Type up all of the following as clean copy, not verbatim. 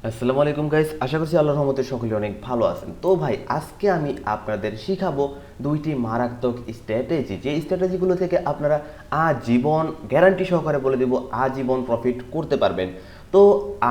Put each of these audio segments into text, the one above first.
আসসালামু আলাইকুম গাইস, আশা করছি আল্লাহর রহমতে সকলে অনেক ভালো আছেন। তো ভাই, আজকে আমি আপনাদের শিখাবো দুইটি মারাত্মক স্ট্র্যাটেজি, যে স্ট্র্যাটেজিগুলো থেকে আপনারা আজীবন গ্যারান্টি সহকারে বলে দেব আজীবন প্রফিট করতে পারবেন। তো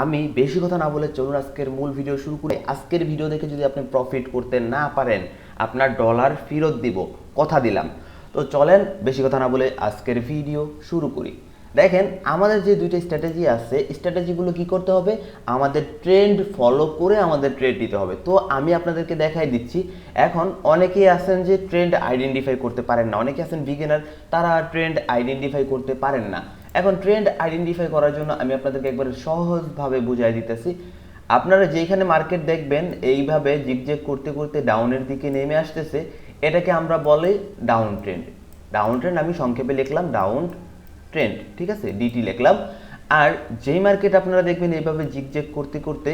আমি বেশি কথা না বলে চলুন আজকের মূল ভিডিও শুরু করে। আজকের ভিডিও দেখে যদি আপনি প্রফিট করতে না পারেন, আপনার ডলার ফেরত দিব, কথা দিলাম। তো চলেন বেশি কথা না বলে আজকের ভিডিও শুরু করি। দেখেন, আমাদের যে দুইটা স্ট্র্যাটেজি আছে, স্ট্র্যাটেজিগুলো কি করতে হবে? আমাদের ট্রেন্ড ফলো করে আমাদের ট্রেড দিতে হবে। তো আমি আপনাদেরকে দেখাই দিচ্ছি। এখন অনেকেই আছেন যে ট্রেন্ড আইডেন্টিফাই করতে পারেন না, অনেকে আছেন বিগিনার, তারা ট্রেন্ড আইডেন্টিফাই করতে পারেন না। এখন ট্রেন্ড আইডেন্টিফাই করার জন্য আমি আপনাদেরকে একবারে সহজভাবে বুঝাই দিতেছি। আপনারা যেখানে মার্কেট দেখবেন এইভাবে জিগজ্যাগ করতে করতে ডাউনের দিকে নেমে আসতেছে, এটাকে আমরা বলি ডাউন ট্রেন্ড। ডাউন ট্রেন্ড আমি সংক্ষেপে লিখলাম ডাউন ট্রেন্ড, ঠিক আছে, ডিটি লিখলাম। আর যেই মার্কেট আপনারা দেখবেন এইভাবে জিগজ্যাগ করতে করতে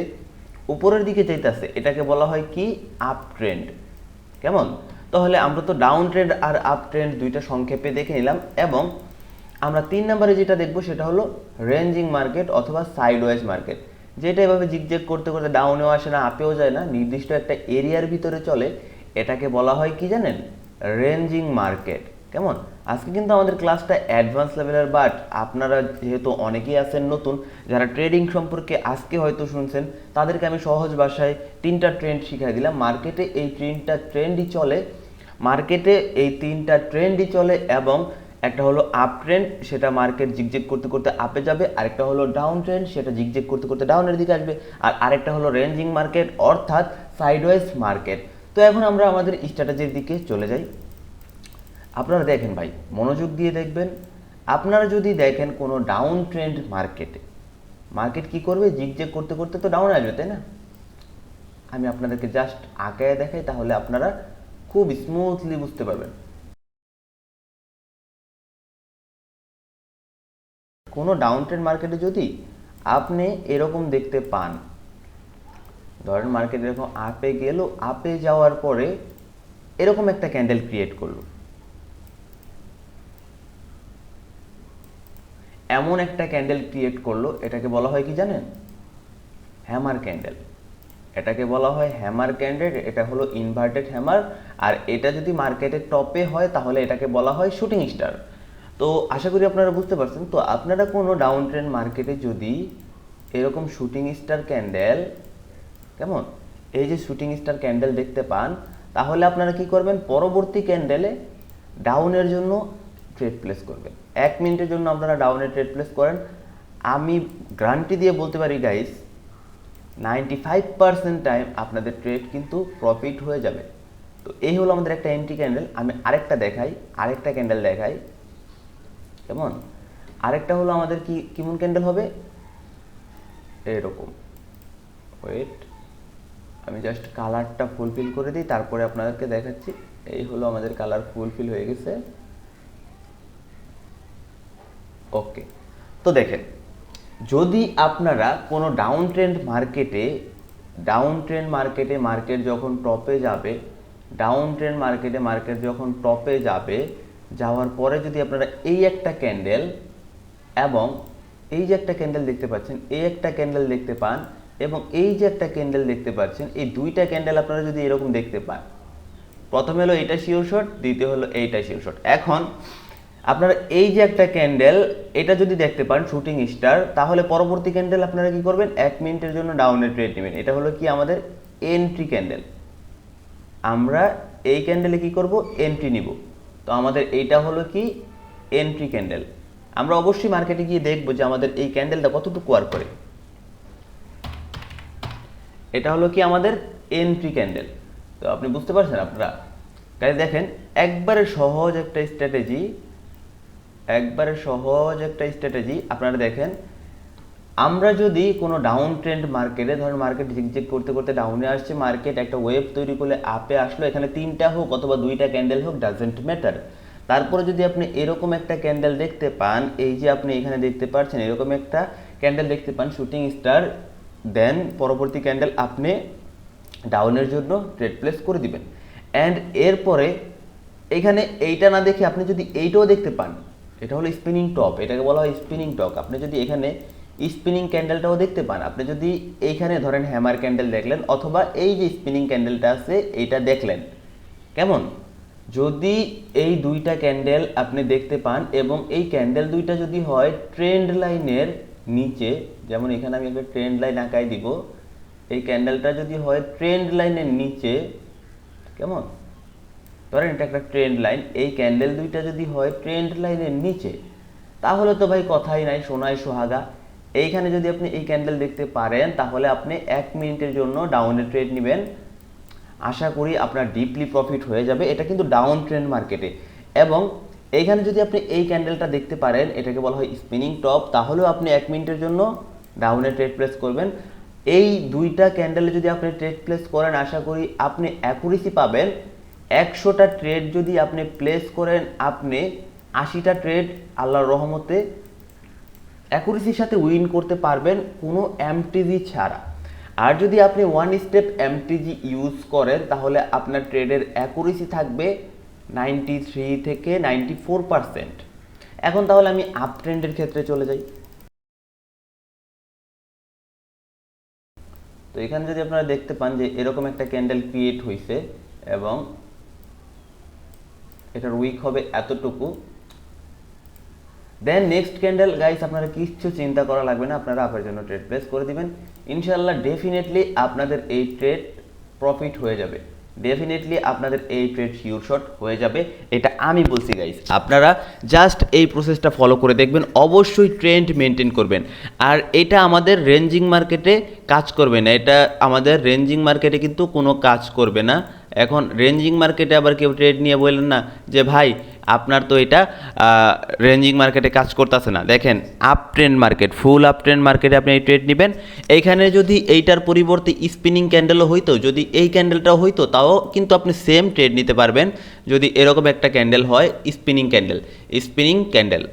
উপরের দিকে যাইতেছে, এটাকে বলা হয় কি আপ ট্রেন্ড। কেমন? তাহলে আমরা তো ডাউন ট্রেন্ড আর আপ ট্রেন্ড দুইটা সংক্ষেপে দেখে নিলাম। এবং আমরা 3 নম্বরে যেটা দেখব সেটা হলো রেঞ্জিং মার্কেট অথবা সাইডওয়েজ মার্কেট, যেটা এভাবে জিগজ্যাগ করতে করতে ডাউনেও আসে না, আপেও যায় না, নির্দিষ্ট একটা এরিয়ার ভিতরে চলে, এটাকে বলা হয় কি জানেন? Ranging market. কেমন? আজকে কিন্তু আমাদের ক্লাসটা অ্যাডভান্স লেভেলের, বাট আপনারা যেহেতু অনেকেই আছেন নতুন, যারা ট্রেডিং সম্পর্কে আজকে হয়তো শুনছেন, তাদেরকে আমি সহজ ভাষায় 3টা ট্রেন্ড শিখিয়ে দিলাম। মার্কেটে এই 3টা ট্রেন্ডই চলে, মার্কেটে এই 3টা ট্রেন্ডই চলে। এবং একটা হলো আপ ট্রেন্ড, সেটা মার্কেট জিগজ্যাগ করতে করতে আপে যাবে। আরেকটা হলো ডাউন ট্রেন্ড, সেটা জিগজ্যাগ করতে করতে ডাউনের দিকে আসবে। আর আরেকটা হলো রেঞ্জিং মার্কেট অর্থাৎ সাইডওয়েজ মার্কেট। তো এখন আমরা আমাদের স্ট্র্যাটেজির দিকে চলে যাই। আপনারা দেখেন ভাই, মনোযোগ দিয়ে দেখবেন। আপনারা যদি দেখেন কোনো ডাউন ট্রেন্ড মার্কেটে, মার্কেট কি করবে? জিগজ্যাগ করতে করতে তো ডাউন আসবে, তাই না? আমি আপনাদেরকে জাস্ট আঁকায় দেখাই, তাহলে আপনারা খুব স্মুথলি বুঝতে পারবেন। কোনো ডাউন ট্রেন্ড মার্কেটে যদি আপনি এরকম দেখতে পান, ধরেন মার্কেট এরকম আপে গেল, আপে যাওয়ার পরে এরকম একটা ক্যান্ডেল ক্রিয়েট করলো, এমন একটা ক্যান্ডেল ক্রিয়েট করলো, এটাকে বলা হয় কি জানেন? Hammer candle. এটাকে বলা হয় হ্যামার ক্যান্ডেল। এটা হলো ইনভার্টেড হ্যামার। আর এটা যদি মার্কেটের টপে হয় তাহলে এটাকে বলা হয় শুটিং স্টার। তো আশা করি আপনারা বুঝতে পারছেন। তো আপনারা কোনো ডাউন ট্রেন্ড মার্কেটে যদি এরকম শুটিং স্টার ক্যান্ডেল, কেমন, এই যে শুটিং স্টার ক্যান্ডেল দেখতে পান, তাহলে আপনারা কি করবেন? পরবর্তী ক্যান্ডেলে ডাউনের জন্য ট্রেড প্লেস করবেন। 1 মিনিটের জন্য আপনারা ডাউনে ট্রেড প্লেস করেন, আমি গ্যারান্টি দিয়ে বলতে পারি গাইস, 95% টাইম আপনাদের ট্রেড কিন্তু প্রফিট হয়ে যাবে। তো এই হলো আমাদের একটা এন্ট্রি ক্যান্ডেল। আমি আরেকটা দেখাই, আরেকটা ক্যান্ডেল দেখাই। কেমন? আরেকটা হলো আমাদের কি কেমন ক্যান্ডেল হবে? এরকম। ওয়েট, আমি জাস্ট কালারটা ফুলফিল করে দিই, তারপরে আপনাদেরকে দেখাচ্ছি। এই হলো আমাদের কালার ফুলফিল হয়ে গেছে। ওকে। তো দেখেন, যদি আপনারা কোনো ডাউন ট্রেন্ড মার্কেটে, মার্কেট যখন টপে যাবে, ডাউন ট্রেন্ড মার্কেটে মার্কেট যখন টপে যাবে, যাওয়ার পরে যদি আপনারা এই একটা ক্যান্ডেল এবং এই যে একটা ক্যান্ডেল দেখতে পাচ্ছেন, এই একটা ক্যান্ডেল দেখতে পান, এবং এই যে একটা ক্যান্ডেল দেখতে পাচ্ছেন, এই দুইটা ক্যান্ডেল আপনারা যদি এরকম দেখতে পান, প্রথমে হলো এইটা শিওর শট, দ্বিতীয় হলো এইটা শিওর শট। এখন আপনারা এই যে একটা ক্যান্ডেল, এটা যদি দেখতে পান শুটিং স্টার, তাহলে পরবর্তী ক্যান্ডেল আপনারা কি করবেন? 1 মিনিটের জন্য ডাউনে ট্রেড নেবেন। এটা হলো কি আমাদের এন্ট্রি ক্যান্ডেল। আমরা এই ক্যান্ডেলে কি করব? এন্ট্রি নিব। তো আমাদের এইটা হলো কি এন্ট্রি ক্যান্ডেল। আমরা অবশ্যই মার্কেটে গিয়ে দেখবো যে আমাদের এই ক্যান্ডেলটা কতটুকু ওয়ার্ক করে। এটা হলো কি আমাদের এন্ট্রি ক্যান্ডেল। তো আপনি বুঝতে পারছেন? আপনারা গাইস দেখেন, একবারে সহজ একটা স্ট্র্যাটেজি, আপনারা দেখেন, আমরা যদি কোনো ডাউন ট্রেন্ড মার্কেটে, ধরেন মার্কেট জিগজ্যাগ করতে করতে ডাউনে আসছে, মার্কেট একটা ওয়েভ তৈরি করলে আপে আসলো, এখানে 3টা হোক অথবা 2টা ক্যান্ডেল হোক, ডাজেন্ট ম্যাটার। তারপরে যদি আপনি এরকম একটা ক্যান্ডেল দেখতে পান, এই যে আপনি এখানে দেখতে পাচ্ছেন এরকম একটা ক্যান্ডেল দেখতে পান শুটিং স্টার, দেন পরবর্তী ক্যান্ডেল আপনি ডাউনের জন্য ট্রেড প্লেস করে দিবেন। অ্যান্ড এরপরে এখানে এইটা না দেখে আপনি যদি এইটাও দেখতে পান, এটা হলো স্পিনিং টপ, এটাকে বলা হয় স্পিনিং টপ। আপনি যদি এখানে স্পিনিং ক্যান্ডেলটাও দেখতে পান। আপনি যদি এইখানে ধরেন হ্যামার ক্যান্ডেল দেখলেন অথবা এই যে স্পিনিং ক্যান্ডেলটা আছে এইটা দেখলেন, কেমন? যদি এই দুইটা ক্যান্ডেল আপনি দেখতে পান এবং এই ক্যান্ডেল দুইটা যদি হয় ট্রেন্ড লাইনের নিচে, যেমন এখানে আমি একটা ট্রেন্ড লাইন আঁকাই দিব, এই ক্যান্ডেলটা যদি হয় ট্রেন্ড লাইনের নিচে, কেমন? ধরেন এটা একটা ট্রেন্ড লাইন, এই ক্যান্ডেল দুইটা যদি হয় ট্রেন্ড লাইনের নিচে, তাহলে তো ভাই কথাই নাই, সোনায় সোহাগা। এইখানে যদি আপনি এই ক্যান্ডেল দেখতে পারেন তাহলে আপনি 1 মিনিটের জন্য ডাউনে ট্রেড নেবেন, আশা করি আপনার ডিপলি প্রফিট হয়ে যাবে। এটা কিন্তু ডাউন ট্রেন্ড মার্কেটে। এবং এইখানে যদি আপনি এই ক্যান্ডেলটা দেখতে পারেন, এটাকে বলা হয় স্পিনিং টপ, তাহলেও আপনি 1 মিনিটের জন্য ডাউনে ট্রেড প্লেস করবেন। এই দুইটা ক্যান্ডেলে যদি আপনি ট্রেড প্লেস করেন, আশা করি আপনি অ্যাকুরেসি পাবেন। 100টা ট্রেড যদি আপনি প্লেস করেন, আপনি 80টা ট্রেড আল্লাহর রহমতে অ্যাকুরেসির সাথে উইন করতে পারবেন কোনো এমটিজি ছাড়া। আর যদি আপনি 1 স্টেপ এমটিজি ইউজ করেন তাহলে আপনার ট্রেডের অ্যাকুরেসি থাকবে 93 থেকে 94%। এখন তাহলে আমি আপ ট্রেন্ডের ক্ষেত্রে চলে যাই। তো এখানে যদি আপনারা দেখতে পান যে এরকম একটা ক্যান্ডেল ক্রিয়েট হয়েছে এবং এটার উইক হবে এতটুকু, দেন নেক্সট ক্যান্ডেল গাইস আপনারা কিছু চিন্তা করা লাগবে না, আপনারা আপের জন্য ট্রেড প্লেস করে দিবেন। ইনশাআল্লাহ ডেফিনেটলি আপনাদের এই ট্রেড প্রফিট হয়ে যাবে, ডেফিনেটলি আপনাদের এই ট্রেড শিওর শট হয়ে যাবে, এটা আমি বলছি গাইস। আপনারা জাস্ট এই প্রসেসটা ফলো করে দেখবেন, অবশ্যই ট্রেন্ড মেনটেন করবেন। আর এটা আমাদের রেঞ্জিং মার্কেটে কাজ করবে না, এটা আমাদের রেঞ্জিং মার্কেটে কিন্তু কোনো কাজ করবে না। এখন রেঞ্জিং মার্কেটে আবার কেউ ট্রেড নিয়ে বললেন না যে ভাই আপনার তো এটা রেঞ্জিং মার্কেটে কাজ করতেছে না। দেখেন আপ ট্রেন্ড মার্কেট, ফুল আপ ট্রেন্ড মার্কেটে আপনি এই ট্রেড নেবেন। এইখানে যদি এইটার পরিবর্তে স্পিনিং ক্যান্ডেলও হইতো, যদি এই ক্যান্ডেলটাও হইতো, তাও কিন্তু আপনি সেম ট্রেড নিতে পারবেন। যদি এরকম একটা ক্যান্ডেল হয় স্পিনিং ক্যান্ডেল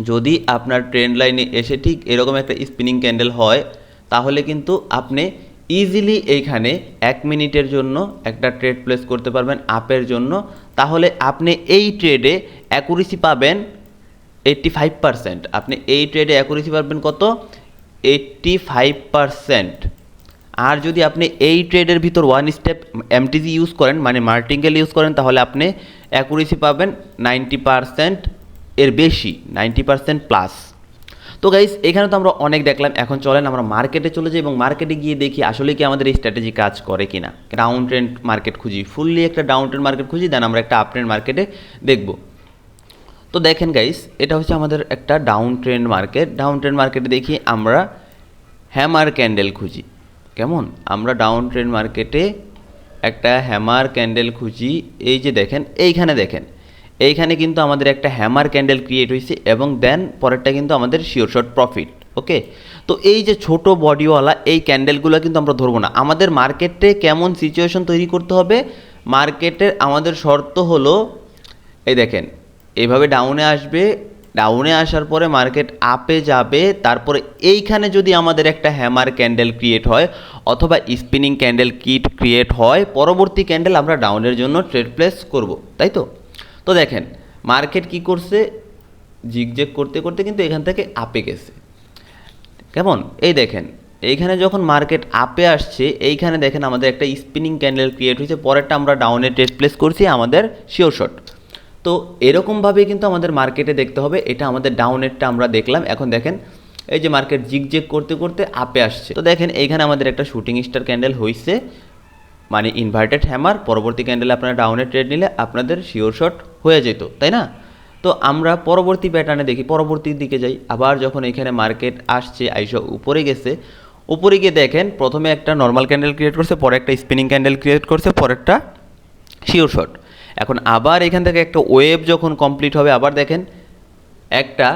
যদি আপনার ট্রেন্ড লাইনে এসে ঠিক এরকম একটা স্পিনিং ক্যান্ডেল হয়, তাহলে কিন্তু আপনি ইজিলি এইখানে 1 মিনিটের জন্য একটা ট্রেড প্লেস করতে পারবেন আপের জন্য। তাহলে আপনি এই ট্রেডে অ্যাকুরেসি পাবেন 85%। আপনি এই ট্রেডে অ্যাকুরেসি পাবেন কত? 85%। আর যদি আপনি এই ট্রেডের ভিতর 1 স্টেপ এমটিজি ইউজ করেন, মানে মার্টিঙ্গেল ইউজ করেন, তাহলে আপনি অ্যাকুরেসি পাবেন 90% এর বেশি, 90% প্লাস। তো গাইস এখানে তো আমরা অনেক দেখলাম, এখন চলেন আমরা মার্কেটে চলে যাই এবং মার্কেটে গিয়ে দেখি আসলে কি আমাদের এই স্ট্র্যাটেজি কাজ করে কিনা। ডাউন ট্রেন্ড মার্কেট খুঁজি, ফুললি একটা ডাউন ট্রেন্ড মার্কেট খুঁজি, দেন আমরা একটা আপ ট্রেন্ড মার্কেটে দেখব। তো দেখেন গাইস এটা হচ্ছে আমাদের একটা down trend market. Down trend মার্কেটে দেখি আমরা হ্যামার ক্যান্ডেল খুঁজি, কেমন? আমরা ডাউন ট্রেন্ড মার্কেটে একটা হ্যামার ক্যান্ডেল খুঁজি। এই যে দেখেন এইখানে কিন্তু আমাদের একটা হ্যামার ক্যান্ডেল ক্রিয়েট হয়েছে এবং দেন পরেরটা কিন্তু আমাদের শিওর শট প্রফিট। ওকে, তো এই যে ছোট বডিওয়ালা এই ক্যান্ডেলগুলো কিন্তু আমরা ধরবো না। আমাদের মার্কেটে কেমন সিচুয়েশন তৈরি করতে হবে, মার্কেটের আমাদের শর্ত হলো এই দেখেন এইভাবে ডাউনে আসবে, ডাউনে আসার পরে মার্কেট আপে যাবে, তারপরে এইখানে যদি আমাদের একটা হ্যামার ক্যান্ডেল ক্রিয়েট হয় অথবা স্পিনিং ক্যান্ডেল ক্রিয়েট হয়, পরবর্তী ক্যান্ডেল আমরা ডাউনের জন্য ট্রেড প্লেস করব, তাই তো? তো দেখেন মার্কেট কি করছে, জিগজ্যাগ করতে করতে কিন্তু এখান থেকে আপে গেছে, কেমন? এই দেখেন এইখানে যখন মার্কেট আপে আসছে, এইখানে দেখেন আমাদের একটা স্পিনিং ক্যান্ডেল ক্রিয়েট হয়েছে, পরেরটা আমরা ডাউনে ট্রেড প্লেস করছি আমাদের শিওর শট। তো এরকমভাবেই কিন্তু আমাদের মার্কেটে দেখতে হবে। এটা আমাদের ডাউনেরটা আমরা দেখলাম। এখন দেখেন এই যে মার্কেট জিগজ্যাগ করতে করতে আপে আসছে, তো দেখেন এইখানে আমাদের একটা শুটিং স্টার ক্যান্ডেল হয়েছে, মানে ইনভার্টেড হ্যামার। পরবর্তী ক্যান্ডেলে আপনারা ডাউনে ট্রেড নিলে আপনাদের শিওর শট হয়ে যেত, তাই না? তো আমরা পরবর্তী প্যাটার্নে দেখি, পরবর্তী দিকে যাই। আবার যখন এখানে মার্কেট আসছে, আইসা উপরে গেছে, উপরে গিয়ে দেখেন প্রথমে একটা নর্মাল ক্যান্ডেল ক্রিয়েট করছে, পরে একটা স্পিনিং ক্যান্ডেল ক্রিয়েট করছে, পরেরটা শিওর শট। এখন আবার এখান থেকে একটা ওয়েভ যখন কমপ্লিট হবে, আবার দেখেন একটা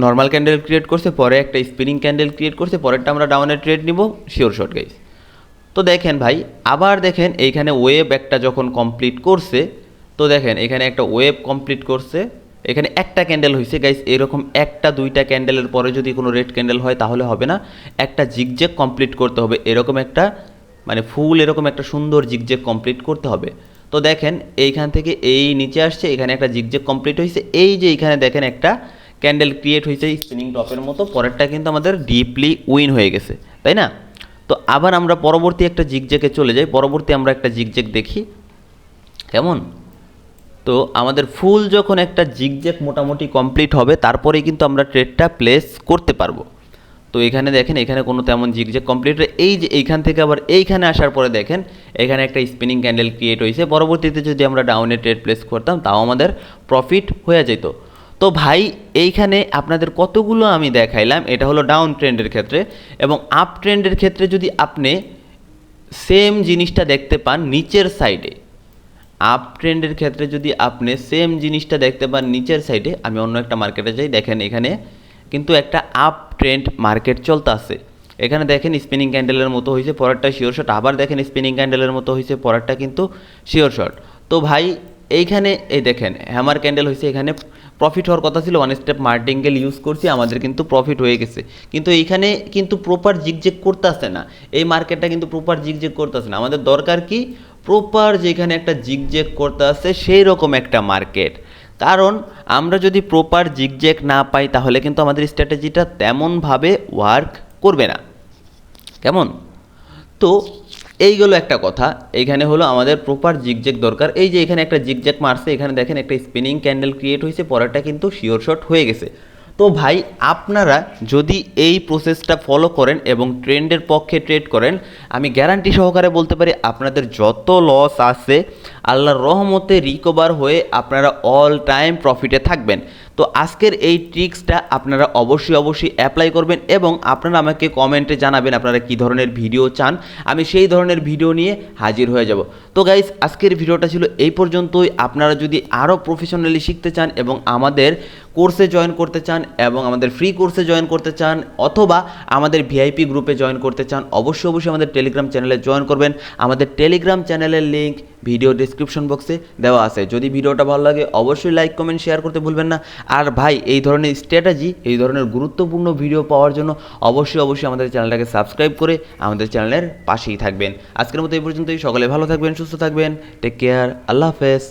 নর্মাল ক্যান্ডেল ক্রিয়েট করছে, পরে একটা স্পিনিং ক্যান্ডেল ক্রিয়েট করছে, পরেরটা আমরা ডাউনে ট্রেড নিব, শিওর শট গাইস। তো দেখেন ভাই আবার দেখেন এইখানে ওয়েভ একটা যখন কমপ্লিট করছে, তো দেখেন এখানে একটা ওয়েভ কমপ্লিট করছে, এখানে একটা ক্যান্ডেল হয়েছে গাইস। এরকম একটা দুইটা ক্যান্ডেলের পরে যদি কোনো রেড ক্যান্ডেল হয় তাহলে হবে না, একটা জিগজ্যাগ কমপ্লিট করতে হবে, এরকম একটা মানে ফুল এরকম একটা সুন্দর জিগজ্যাগ কমপ্লিট করতে হবে। তো দেখেন এইখান থেকে এই নিচে আসছে, এখানে একটা জিগজ্যাগ কমপ্লিট হয়েছে, এই যে এইখানে দেখেন একটা ক্যান্ডেল ক্রিয়েট হয়েছে স্পিনিং টপের মতো, পরেরটা কিন্তু আমাদের ডিপলি উইন হয়ে গেছে, তাই না? তো আবার আমরা পরবর্তী একটা জিগজ্যাগে চলে যাই, পরবর্তী আমরা একটা জিগজ্যাগ দেখি কেমন। তো আমাদের ফুল যখন একটা জিগজ্যাগ মোটামুটি কমপ্লিট হবে তারপরেই কিন্তু আমরা ট্রেডটা প্লেস করতে পারবো। তো এখানে দেখেন এখানে কোনো তেমন জিগজ্যাগ কমপ্লিট, এই যে এইখান থেকে আবার এইখানে আসার পরে দেখেন এখানে একটা স্পিনিং ক্যান্ডেল ক্রিয়েট হয়েছে, পরবর্তীতে যদি আমরা ডাউনে ট্রেড প্লেস করতাম তাও আমাদের প্রফিট হয়ে যেত। তো ভাই এইখানে আপনাদের কতগুলো আমি দেখাইলাম, এটা হলো ডাউন ট্রেন্ডের ক্ষেত্রে, এবং আপ ট্রেন্ডের ক্ষেত্রে যদি আপনি সেম জিনিসটা দেখতে পান নিচের সাইডে, আপ ট্রেন্ডের ক্ষেত্রে যদি আপনি সেম জিনিসটা দেখতে পান নিচের সাইডে, আমি অন্য একটা মার্কেটে যাই, দেখেন এখানে কিন্তু একটা আপ ট্রেন্ড মার্কেট চলতে আছে। এখানে দেখেন স্পিনিং ক্যান্ডেলের মতো হয়েছে, পরেরটা শিওর শট, আবার দেখেন স্পিনিং ক্যান্ডেলের মতো হয়েছে, পরেরটা কিন্তু শিওর শট। তো ভাই এইখানে এই দেখেন হ্যামার ক্যান্ডেল হয়েছে, এখানে প্রফিট হওয়ার কথা ছিল, ওয়ান স্টেপ মার্টিঙ্গেল ইউজ করছি, আমাদের কিন্তু প্রফিট হয়ে গেছে। কিন্তু এইখানে কিন্তু প্রপার জিগজেগ করতে আসে না, এই মার্কেটটা কিন্তু প্রপার জিগজেগ করতে আসে না। আমাদের দরকার কি প্রপার যেখানে একটা জিগজেগ করতে আসে সেই রকম একটা মার্কেট, কারণ আমরা যদি প্রপার জিগজ্যাগ না পাই তাহলে কিন্তু আমাদের স্ট্র্যাটেজিটা তেমনভাবে ওয়ার্ক করবে না, কেমন? তো এইগুলো একটা কথা, এইখানে হলো আমাদের প্রপার জিগজ্যাগ দরকার। এই যে এখানে একটা জিগজ্যাগ মারছে, এখানে দেখেন একটা স্পিনিং ক্যান্ডেল ক্রিয়েট হয়েছে, পরেরটা কিন্তু শিওর শট হয়ে গেছে। তো ভাই আপনারা যদি এই প্রসেসটা ফলো করেন এবং ট্রেন্ডের পক্ষে ট্রেড করেন, আমি গ্যারান্টি সহকারে বলতে পারি আপনাদের যত লস আছে আল্লাহর রহমতে রিকভার হয়ে আপনারা অল টাইম প্রফিটে থাকবেন। তো আজকের এই ট্রিক্সটা আপনারা অবশ্যই অ্যাপ্লাই করবেন এবং আপনারা আমাকে কমেন্টে জানাবেন আপনারা কী ধরনের ভিডিও চান, আমি সেই ধরনের ভিডিও নিয়ে হাজির হয়ে যাব। তো গাইস আজকের ভিডিওটা ছিল এই পর্যন্তই। আপনারা যদি আরও প্রফেশনালি শিখতে চান এবং আমাদের কোর্সে জয়েন করতে চান এবং আমাদের ফ্রি কোর্সে জয়েন করতে চান অথবা আমাদের ভিআইপি গ্রুপে জয়েন করতে চান, অবশ্যই আমাদের টেলিগ্রাম চ্যানেলে জয়েন করবেন। আমাদের টেলিগ্রাম চ্যানেলের লিঙ্ক ভিডিও ডিসক্রিপশন বক্সে দেওয়া আছে। যদি ভিডিওটা ভালো লাগে অবশ্যই লাইক কমেন্ট শেয়ার করতে ভুলবেন না। আর ভাই এই ধরনের স্ট্র্যাটেজি, এই ধরনের গুরুত্বপূর্ণ ভিডিও পাওয়ার জন্য অবশ্যই আমাদের চ্যানেলটাকে সাবস্ক্রাইব করে আমাদের চ্যানেলের পাশেই থাকবেন। আজকের মতো এই পর্যন্তই, সকলে ভালো থাকবেন, সুস্থ থাকবেন, টেক কেয়ার, আল্লাহ হাফেজ।